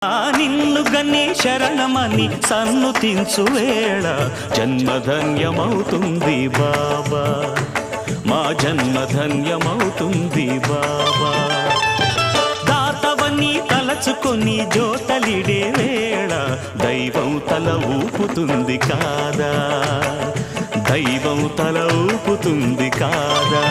నిన్ను గని శరణమని సన్నుతించు వేళ జన్మధన్యమవుతుంది బాబా, మా జన్మధన్యమవుతుంది బాబా. దాతవని తలచుకొని జోతలిడే వేళ దైవం తల ఊపుతుంది కాదా, దైవం తల ఊపుతుంది కాదా.